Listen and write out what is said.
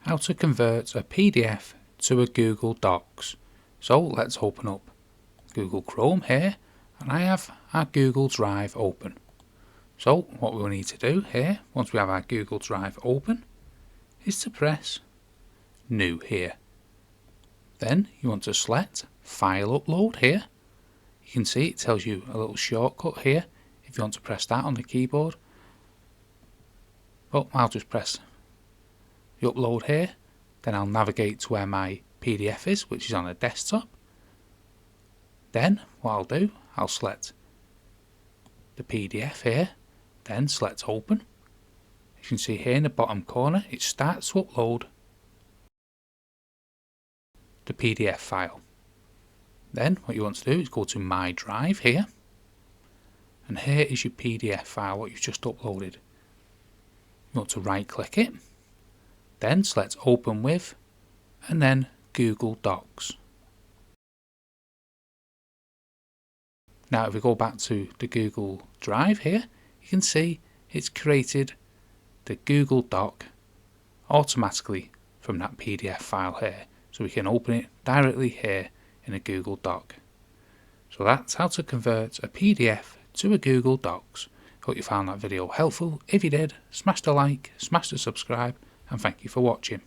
how to convert a PDF to a Google Docs. So let's open up Google Chrome here, and I have our Google Drive open. So what we'll need to do here, once we have our Google Drive open, is to press New here. Then you want to select File Upload here. You can see it tells you a little shortcut here if you want to press that on the keyboard. But I'll just press the upload here, then I'll navigate to where my PDF is, which is on a desktop. Then what I'll do, I'll select the PDF here, then select Open. You can see here in the bottom corner it starts to upload the PDF file. Then what you want to do is go to My Drive here, and here is your PDF file what you've just uploaded. You want to right click it, then select Open With, and then Google Docs. Now if we go back to the Google Drive here, you can see it's created the Google Doc automatically from that PDF file here, so we can open it directly here in a Google Doc. So that's how to convert a PDF to a Google Docs. Hope you found that video helpful. If you did, smash the like, smash the subscribe, and thank you for watching.